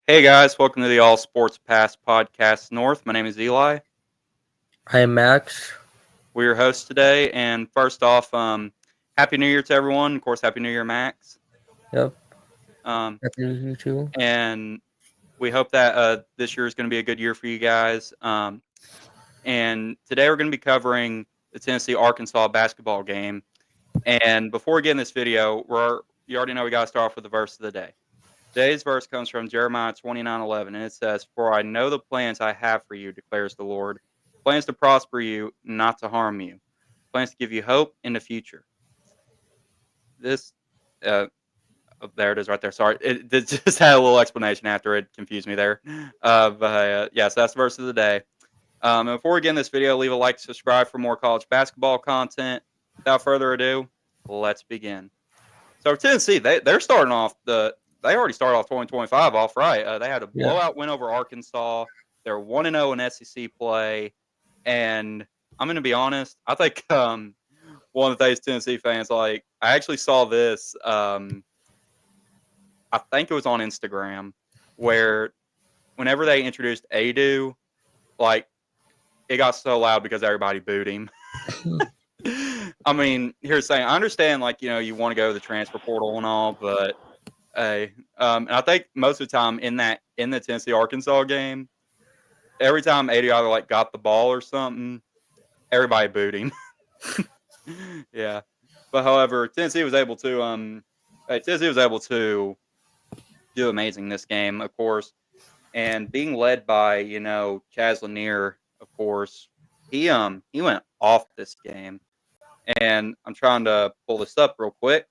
Hey guys, welcome to the All Sports Pass Podcast North. My name is Eli. Hi, Max. We're your hosts today, and first off, Happy New Year to everyone. Of course, Happy New Year, Max. Yep, Um, happy to you too. and we hope that this year is going to be a good year for you guys. And today we're going to be covering the Tennessee Arkansas basketball game. And before we get in this video, you already know we got to start off with the verse of the day. Today's verse comes from Jeremiah 29:11, and it says, "For I know the plans I have for you, declares the Lord, plans to prosper you, not to harm you, plans to give you hope in the future." This, uh, there it is right there. Sorry, it just had a little explanation after it confused me there. Yeah, so that's the verse of the day. And before we get in this video, leave a like, subscribe for more college basketball content. Without further ado, let's begin. So Tennessee, they're starting off they already started off 2025 off right. They had a Yeah, blowout win over Arkansas. They're 1-0 in SEC play, and I'm going to be honest. I think one of the things Tennessee fans like. I actually saw this. I think it was on Instagram where whenever they introduced Adu, like it got so loud because everybody booed him. I mean, here's saying I understand, like you want to go to the transfer portal and all, but hey, and I think most of the time in the Tennessee Arkansas game, every time AD either like got the ball or something, everybody booed him. Yeah, but however, Tennessee was able to do amazing this game, of course, and being led by Chaz Lanier, of course, he went off this game, and I'm trying to pull this up real quick.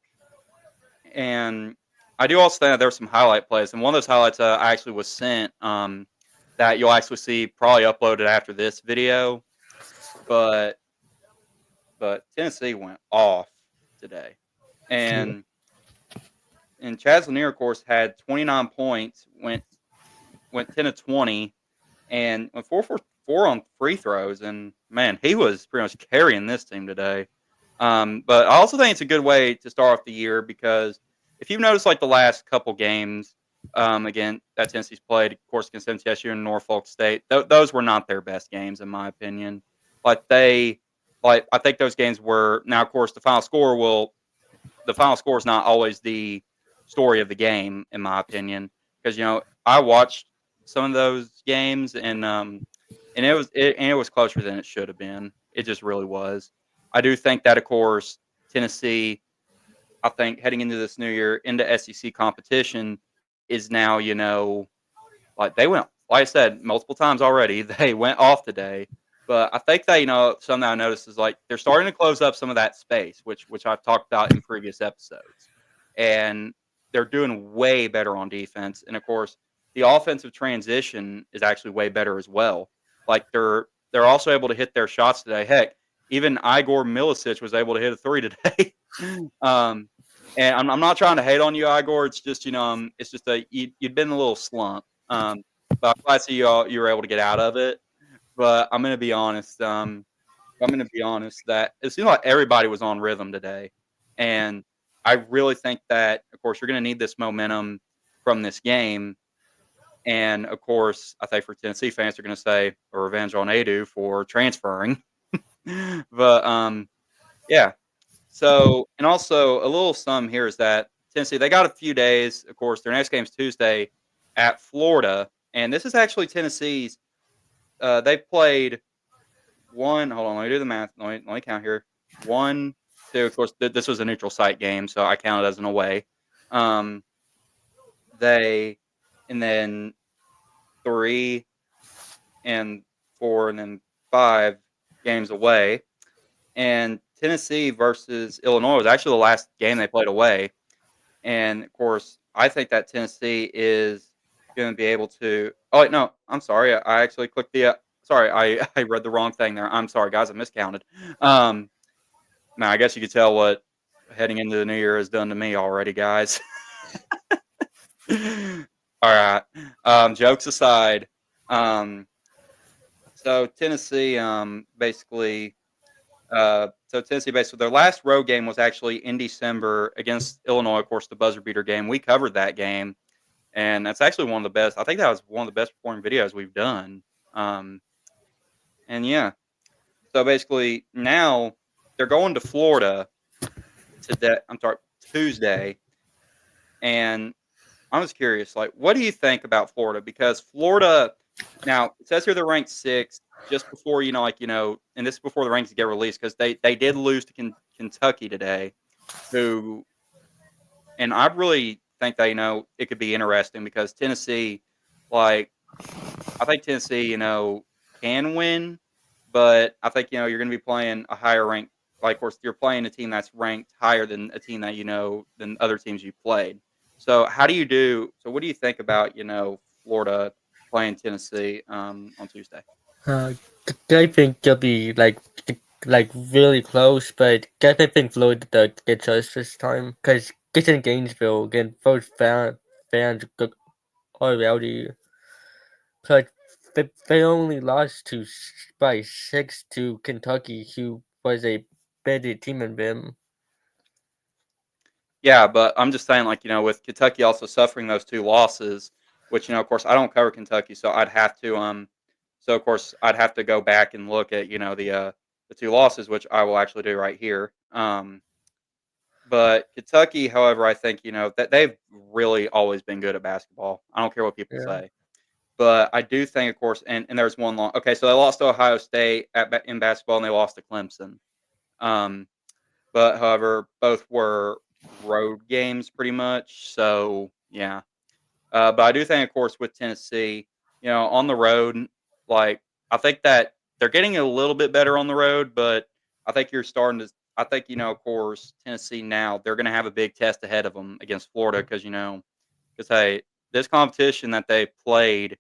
And I do also think that there were some highlight plays, and one of those highlights I actually was sent that you'll actually see probably uploaded after this video. But Tennessee went off today, yeah, and Chaz Lanier, of course, had 29 points, went 10 of 20, and went 4 for 4 on free throws, and man, he was pretty much carrying this team today. But I also think it's a good way to start off the year because if you've noticed, like the last couple games, again that Tennessee's played, of course, against MTSU and Norfolk State, those were not their best games in my opinion. Like I think those games were now, of course, the final score is not always the story of the game in my opinion because I watched some of those games and it was closer than it should have been. It just really was. I do think that, of course, Tennessee, I think heading into this new year into SEC competition is now, like they went, like I said multiple times already, they went off today. But I think that something that I noticed is like they're starting to close up some of that space, which I've talked about in previous episodes, and they're doing way better on defense. And of course, the offensive transition is actually way better as well. Like they're also able to hit their shots today. Heck, even Igor Milicic was able to hit a three today. um, and I'm not trying to hate on you, Igor. It's just it's just you'd been in a little slump. But I'm glad to see you were able to get out of it. But I'm gonna be honest. I'm gonna be honest that it seemed like everybody was on rhythm today, and I really think that, of course, you're gonna need this momentum from this game. And of course, I think for Tennessee fans, they're gonna say a revenge on Adu for transferring. But yeah. So, and also a little sum here is that Tennessee, they got a few days. Of course, their next game's Tuesday at Florida, and this is actually Tennessee's. They played one. Hold on, let me do the math. Let me count here. One, two. Of course, this was a neutral site game, so I count it as an away. Um, they, and then three and four, and then 5 games away. And Tennessee versus Illinois was actually the last game they played away. And of course, I think that Tennessee is going to be able to. Oh wait, no, I'm sorry. I actually clicked the. Sorry, I read the wrong thing there. I'm sorry, guys. I miscounted. Um, Man, I guess you could tell what heading into the new year has done to me already, guys. All right. Jokes aside, um, so Tennessee, basically their last road game was actually in December against Illinois. Of course, the buzzer beater game. We covered that game, and that's actually one of the best. I think that was one of the best performing videos we've done. Um, and yeah, so basically now they're going to Florida today. I'm sorry, Tuesday, and I was curious, like, what do you think about Florida? Because Florida, now it says here they're ranked sixth, just before and this is before the rankings get released because they did lose to Kentucky today, who, and I really think that it could be interesting because Tennessee, like, I think Tennessee, can win, but I think you're going to be playing a higher ranked. Like, of course, you're playing a team that's ranked higher than a team that than other teams you played. So, how do you do? So, what do you think about Florida playing Tennessee on Tuesday? Uh, I think they'll be like really close, but I think Florida gets us this time because it's in Gainesville again. Those fans go all rowdy. But they only lost by 6 to Kentucky, who was a better team than them. Yeah, but I'm just saying, like, with Kentucky also suffering those two losses, which, of course, I don't cover Kentucky, so I'd have to, so of course, I'd have to go back and look at, the two losses, which I will actually do right here. But Kentucky, however, I think, that they've really always been good at basketball. I don't care what people Yeah. say. But I do think, of course, and there's one long. Okay, so they lost to Ohio State in basketball, and they lost to Clemson. Um, but however, both were road games pretty much. So yeah. But I do think, of course, with Tennessee, on the road, like I think that they're getting a little bit better on the road, but I think you're starting to. I think of course, Tennessee now they're going to have a big test ahead of them against Florida because because hey, this competition that they played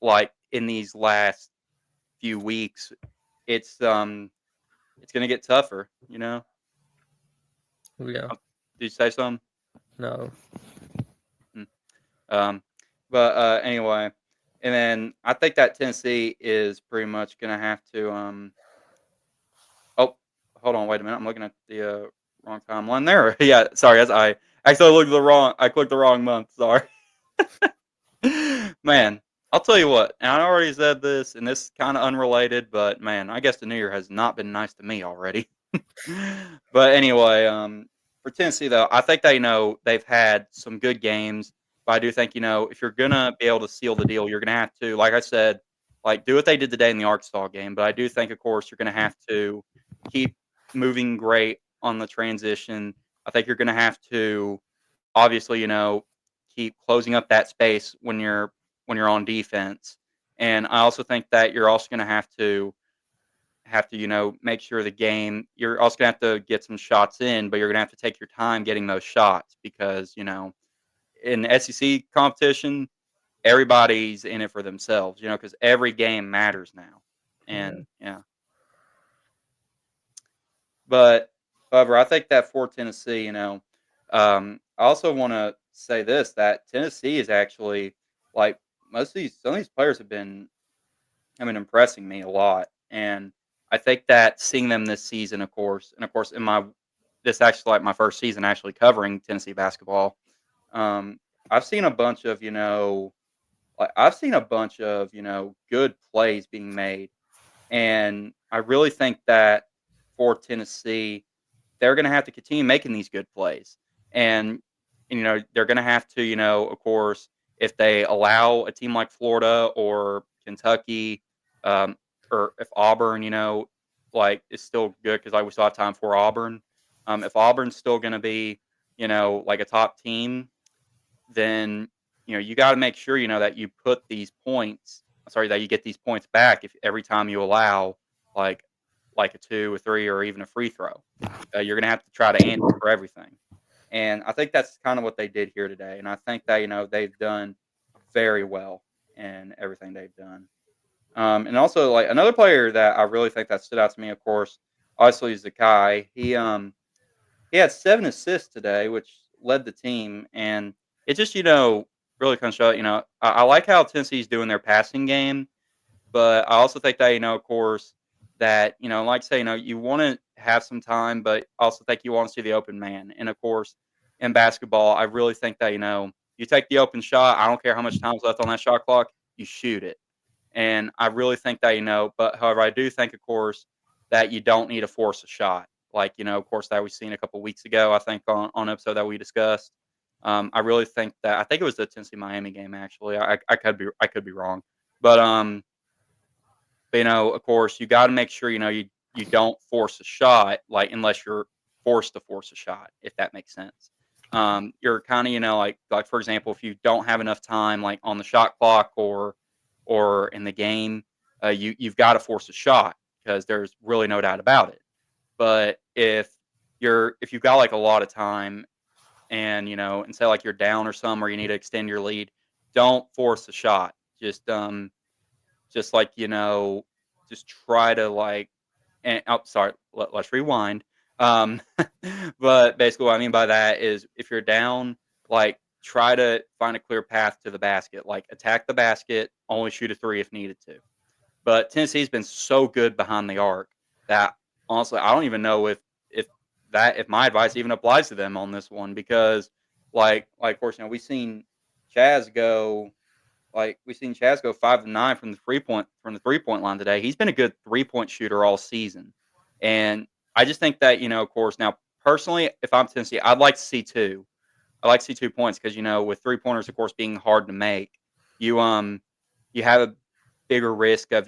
like in these last few weeks, it's going to get tougher. Yeah. Did you say something? No. Hmm. Um, but anyway, and then I think that Tennessee is pretty much going to have to. Oh, hold on, wait a minute. I'm looking at the wrong timeline there. Yeah, sorry. I actually looked the wrong. I clicked the wrong month. Sorry, man. I'll tell you what. And I already said this, and this is kind of unrelated, but man, I guess the new year has not been nice to me already. But anyway, for Tennessee though, I think they've had some good games. But I do think if you're gonna be able to seal the deal, you're gonna have to, like I said, like do what they did today in the Arkansas game. But I do think, of course, you're gonna have to keep moving great on the transition. I think you're gonna have to obviously keep closing up that space when you're on defense. And I also think that you're also gonna have to make sure the game you're also gonna have to get some shots in, but you're gonna have to take your time getting those shots because in the SEC competition, everybody's in it for themselves, because every game matters now. Yeah. And yeah, but however, I think that for Tennessee, I also want to say this that Tennessee is actually like some of these players have been impressing me a lot, and I think that seeing them this season, of course, and of course, in my this actually like my first season actually covering Tennessee basketball. Um, I've seen a bunch of good plays being made, and I really think that for Tennessee, they're going to have to continue making these good plays, and they're going to have to of course if they allow a team like Florida or Kentucky, um, or if Auburn like is still good because like we still have time for Auburn. If Auburn's still going to be like a top team, then you got to make sure that you put these points. Sorry, that you get these points back if every time you allow like like a two, a three, or even a free throw. You're going to have to try to answer for everything. And I think that's kind of what they did here today. And I think that, they've done very well in everything they've done. And also, like another player that I really think that stood out to me, of course, obviously is Zakai. He had 7 assists today, which led the team, and it just really kind of showed. I like how Tennessee's doing their passing game, but I also think that, of course, that, like say, you want to have some time, but also think you want to see the open man. And of course, in basketball, I really think that, you take the open shot. I don't care how much time's left on that shot clock. You shoot it. And I really think that, but however, I do think, of course, that you don't need to force a shot. Like, of course, that we've seen a couple weeks ago, I think, on an episode that we discussed. I really think that I think it was the Tennessee Miami game actually. I could be wrong. But of course, you got to make sure, you don't force a shot, like unless you're forced to force a shot, if that makes sense. You're kind of, like for example, if you don't have enough time, like on the shot clock or in the game, you've got to force a shot because there's really no doubt about it. But if you've got like a lot of time and and say like you're down or something or you need to extend your lead, don't force a shot. Just like just try to like and oh, sorry, let's rewind. Um, but basically, what I mean by that is if you're down, like try to find a clear path to the basket. Like attack the basket, only shoot a three if needed to. But Tennessee's been so good behind the arc that honestly, I don't even know if my advice even applies to them on this one because, like of course, we've seen Chaz go we've seen Chaz go 5 of 9 from the 3 point line today. He's been a good 3 point shooter all season, and I just think that of course, now personally, if I'm Tennessee, I'd like to see two. I like to see 2 points because with 3 pointers, of course, being hard to make, you have a bigger risk of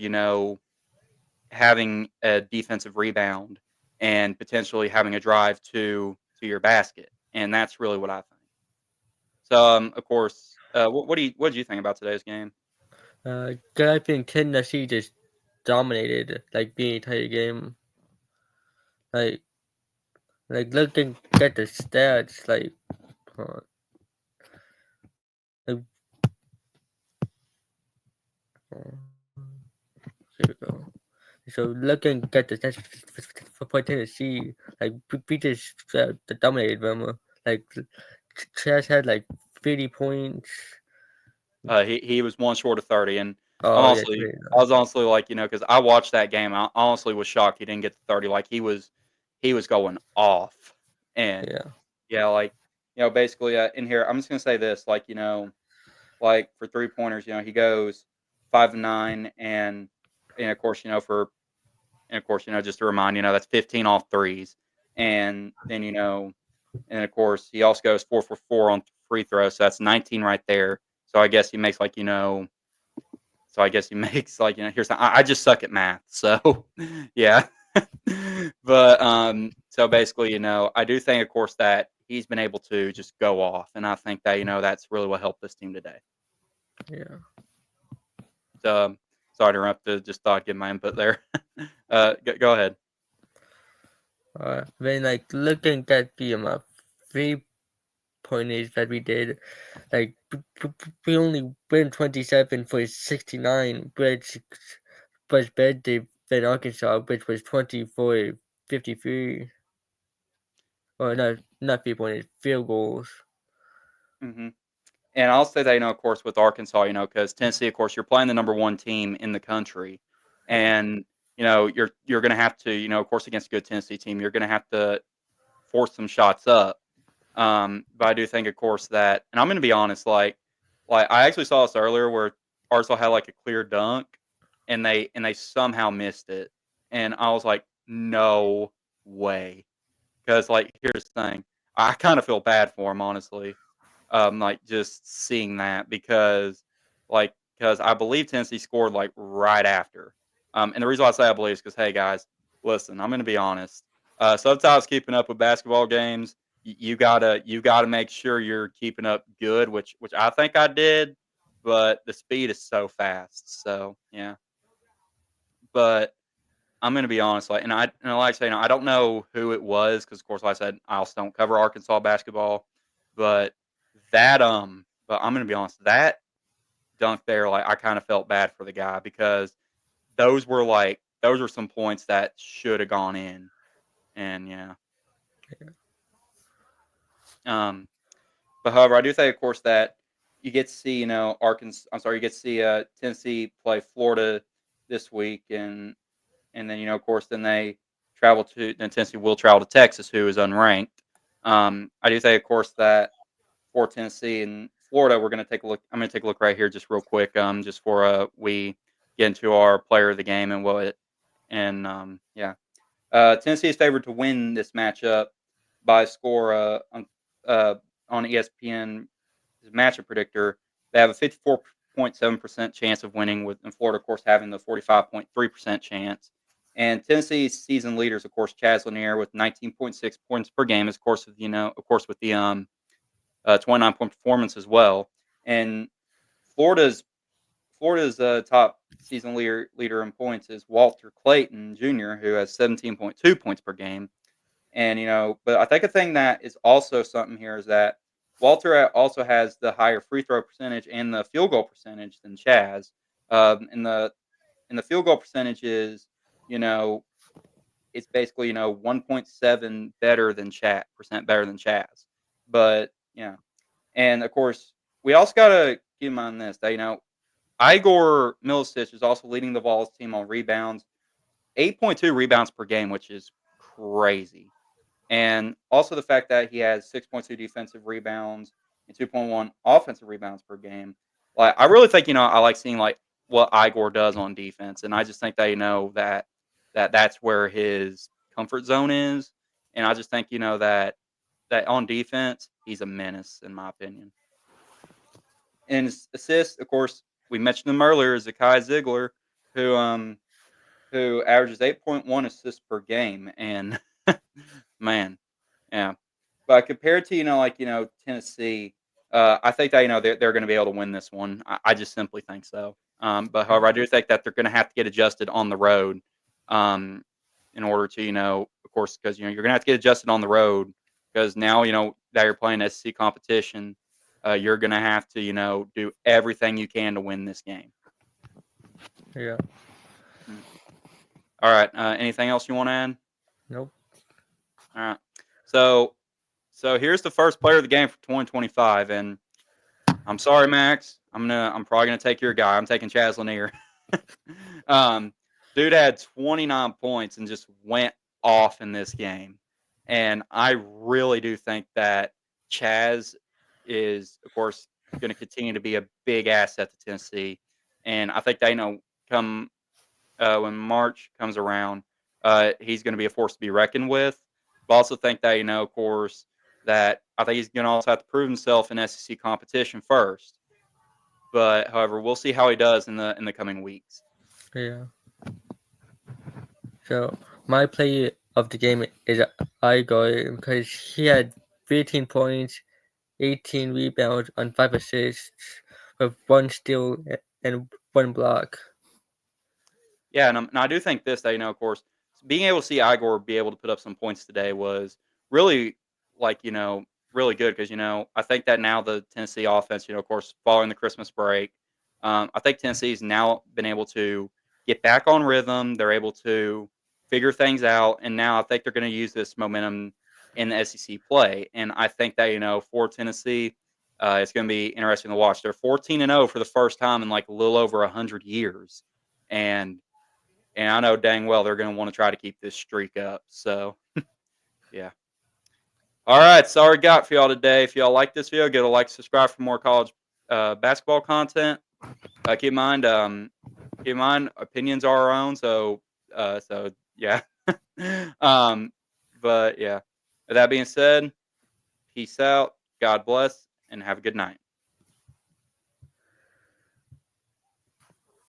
having a defensive rebound and potentially having a drive to your basket, and that's really what I think. So, of course, what did you think about today's game? 'Cause I think Tennessee just dominated like the entire game. Like looking at the stats, uh, like uh, here we go. So looking at the stats for Tennessee, like we just dominated them. Like Chaz had like 50 points. He was one short of 30, and Oh yeah, I was honestly like, because I watched that game, I honestly was shocked he didn't get to 30. Like he was going off, and yeah, yeah, like basically in here, I'm just gonna say this, like like for 3 pointers, he goes 5 of 9, and of course, just to remind that's 15 off threes, and then and of course he also goes 4 for 4 on free throws, so that's 19 right there. So I guess he makes like so I guess he makes like here's I just suck at math, so yeah. But so basically I do think of course that he's been able to just go off, and I think that that's really what helped this team today. yeah. So sorry to interrupt. Just thought I'd give my input there. Go ahead. When like looking at the 3 pointers that we did, like we only win 27 for 69, which was better than Arkansas, which was 24-53. Or not 3 pointers, field goals. Hmm. And I'll say that of course with Arkansas, because Tennessee, of course, you're playing the number one team in the country, and you're going to have to, of course, against a good Tennessee team, you're going to have to force some shots up. But I do think, of course, that, and I'm going to be honest, like I actually saw this earlier where Arsenal had like a clear dunk, and they somehow missed it, and I was like, no way, because like here's the thing, I kind of feel bad for him honestly, like just seeing that because I believe Tennessee scored like right after, and the reason why I say I believe is because hey guys, listen, I'm going to be honest. Sometimes keeping up with basketball games, you gotta make sure you're keeping up good, which I think I did, but the speed is so fast. So yeah, but I'm gonna be honest, like I say, I don't know who it was because of course, like I said, I also don't cover Arkansas basketball, but but I'm gonna be honest, that dunk there, like I kind of felt bad for the guy because those were some points that should have gone in, and yeah. Um, But however, I do think, of course, that you get to see, Arkansas. I'm sorry, you get to see Tennessee play Florida this week, and then of course, then Tennessee will travel to Texas, who is unranked. I do think, of course, that for Tennessee and Florida, we're going to take a look. I'm going to take a look right here, just real quick, just for we get into our player of the game and yeah. Tennessee is favored to win this matchup by score on ESPN matchup predictor. They have a 54.7% chance of winning, with in Florida, of course, having the 45.3% chance. And Tennessee's season leaders, of course, Chaz Lanier with 19.6 points per game, of course, with with the 29-point performance as well. And Florida's top season leader in points is Walter Clayton Jr., who has 17.2 points per game. And but I think a thing that is also something here is that Walter also has the higher free throw percentage and the field goal percentage than Chaz. In the field goal percentage is, it's basically 1.7 better than Chaz. But and of course we also got to keep in mind this, that Igor Milicic is also leading the Vols team on rebounds, 8.2 rebounds per game, which is crazy. And also the fact that he has 6.2 defensive rebounds and 2.1 offensive rebounds per game. Like, I really think, I like seeing like what Igor does on defense. And I just think that that's where his comfort zone is. And I just think, that on defense, he's a menace in my opinion. And his assists, of course, we mentioned him earlier, Zakai Ziegler, who averages 8.1 assists per game. And man, yeah. But compared to Tennessee, I think that they're going to be able to win this one. I just simply think so. But however, I do think that they're going to have to get adjusted on the road, in order to of course, because you're going to have to get adjusted on the road, because now that you're playing SEC competition, you're going to have to do everything you can to win this game. Yeah. All right. Anything else you want to add? Nope. All right. So here's the first player of the game for 2025, and I'm sorry, Max. I'm probably gonna take your guy. I'm taking Chaz Lanier. Dude had 29 points and just went off in this game, and I really do think that Chaz is, of course, going to continue to be a big asset to Tennessee, and I think they come when March comes around, he's going to be a force to be reckoned with. But also think that of course, that I think he's going to also have to prove himself in SEC competition first. But however, we'll see how he does in the coming weeks. Yeah. So my play of the game is Igor, because he had 15 points, 18 rebounds, and 5 assists, with 1 steal and 1 block. Yeah, and I do think this, that of course, being able to see Igor be able to put up some points today was really really good, because I think that now the Tennessee offense, of course, following the Christmas break, I think Tennessee's now been able to get back on rhythm. They're able to figure things out, and now I think they're going to use this momentum in the SEC play. And I think that for Tennessee, it's going to be interesting to watch. They're 14-0 for the first time in like a little over 100 years, and I know dang well they're going to want to try to keep this streak up. So, yeah. All right, that's all we got for y'all today. If y'all like this video, get a like, subscribe for more college basketball content. Keep in mind, opinions are our own. So yeah. But yeah. With that being said, peace out. God bless, and have a good night.